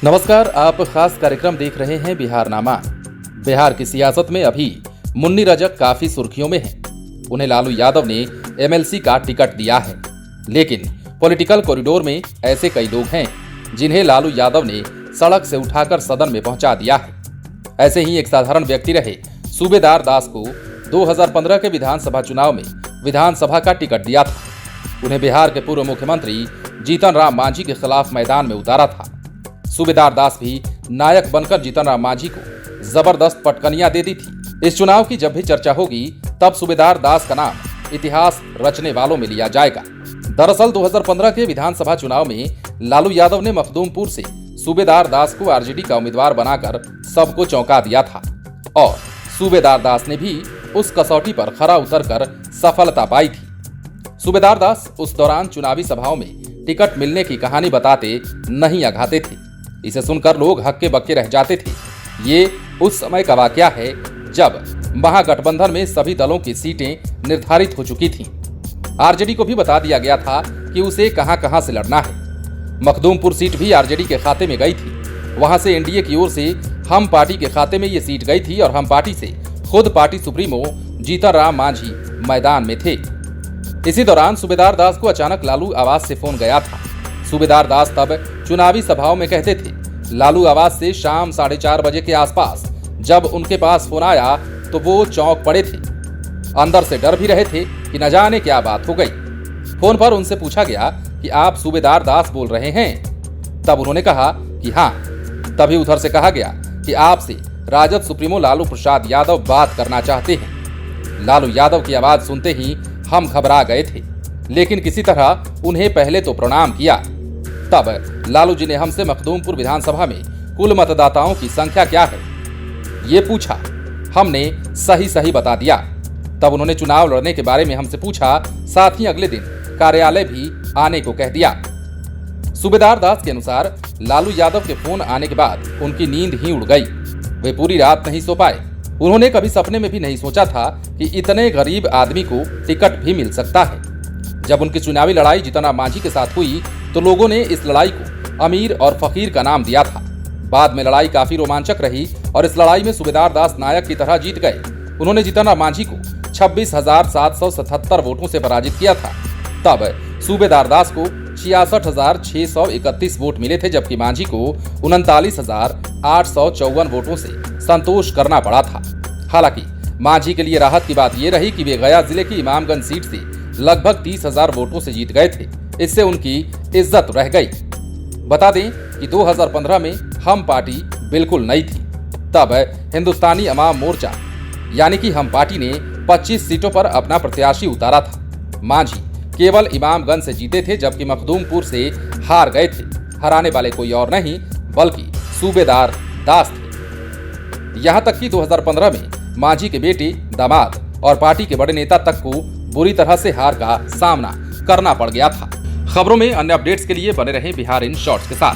नमस्कार, आप खास कार्यक्रम देख रहे हैं बिहारनामा। बिहार की सियासत में अभी मुन्नी रजक काफी सुर्खियों में हैं। उन्हें लालू यादव ने एमएलसी का टिकट दिया है, लेकिन पॉलिटिकल कॉरिडोर में ऐसे कई लोग हैं जिन्हें लालू यादव ने सड़क से उठाकर सदन में पहुंचा दिया है। ऐसे ही एक साधारण व्यक्ति रहे सूबेदार दास को 2015 के विधानसभा चुनाव में विधानसभा का टिकट दिया था। उन्हें बिहार के पूर्व मुख्यमंत्री जीतन राम मांझी के खिलाफ मैदान में उतारा था। सूबेदार दास भी नायक बनकर जीतन राम मांझी को जबरदस्त पटकनियां दे दी थी। इस चुनाव की जब भी चर्चा होगी तब सूबेदार दास का नाम इतिहास रचने वालों में लिया जाएगा। दरअसल 2015 के विधानसभा चुनाव में लालू यादव ने मखदूमपुर से सूबेदार दास को आरजेडी का उम्मीदवार बनाकर सबको चौंका दिया था और सूबेदार दास ने भी उस कसौटी पर खरा उतरकर सफलता पाई थी। सूबेदार दास उस दौरान चुनावी सभाओं में टिकट मिलने की कहानी बताते नहीं अघाते थे। इसे सुनकर लोग हक्के बक्के रह जाते थे। ये उस समय का वाकया है जब महागठबंधन में सभी दलों की सीटें निर्धारित हो चुकी थीं। आरजेडी को भी बता दिया गया था कि उसे कहां से लड़ना है। मखदूमपुर सीट भी आरजेडी के खाते में गई थी। वहां से एनडीए की ओर से हम पार्टी के खाते में ये सीट गई थी और हम पार्टी से खुद पार्टी सुप्रीमो जीतन राम मांझी मैदान में थे। इसी दौरान सूबेदार दास को अचानक लालू आवास से फोन गया था। सूबेदार दास तब चुनावी सभाओं में कहते थे। लालू आवास से शाम 4:30 बजे के आसपास जब उनके पास फोन आया तो वो चौंक पड़े थे। अंदर से डर भी रहे थे कि न जाने क्या बात हो गई। फोन पर उनसे पूछा गया कि आप सूबेदार दास बोल रहे हैं? तब उन्होंने कहा कि हाँ। तभी उधर से कहा गया कि आपसे राजद सुप्रीमो लालू प्रसाद यादव बात करना चाहते हैं। लालू यादव की आवाज सुनते ही हम घबरा गए थे, लेकिन किसी तरह उन्हें पहले तो प्रणाम किया। तब लालू जी ने हमसे मखदूमपुर विधानसभा में कुल मतदाताओं की संख्या क्या है ये पूछा। हमने सही बता दिया। तब उन्होंने चुनाव लड़ने के बारे में हमसे पूछा, साथ ही अगले दिन कार्यालय भी आने को कह दिया। सूबेदार दास के अनुसार लालू यादव के फोन आने के बाद उनकी नींद ही उड़ गई। वे पूरी रात नहीं सो पाए। उन्होंने कभी सपने में भी नहीं सोचा था कि इतने गरीब आदमी को टिकट भी मिल सकता है। जब उनकी चुनावी लड़ाई जीतन राम मांझी के साथ हुई तो लोगों ने इस लड़ाई को अमीर और फकीर का नाम दिया था। बाद में लड़ाई काफी रोमांचक रही और इस लड़ाई में सूबेदार दास नायक की तरह जीत गए। उन्होंने जीतन राम मांझी को 26,777 वोटों से पराजित किया था। तब सूबेदार दास को 66,631 वोट मिले थे, जबकि मांझी को 39,854 वोटों से संतोष करना पड़ा था। हालांकि मांझी के लिए राहत की बात यह रही कि वे गया जिले की इमामगंज सीट से लगभग 30,000 वोटों से जीत गए थे। इससे उनकी इज्जत रह गई। बता दें कि 2015 में हम पार्टी बिल्कुल नई थी। तब हिंदुस्तानी अवाम मोर्चा यानी कि हम पार्टी ने 25 सीटों पर अपना प्रत्याशी उतारा था। मांझी केवल इमामगंज से जीते थे, जबकि मखदूमपुर से हार गए थे। हराने वाले कोई और नहीं बल्कि सूबेदार दास थे। यहां तक कि 2015 में मांझी के बेटे, दामाद और पार्टी के बड़े नेता तक को बुरी तरह से हार का सामना करना पड़ गया था। खबरों में अन्य अपडेट्स के लिए बने रहें बिहार इन शॉर्ट्स के साथ।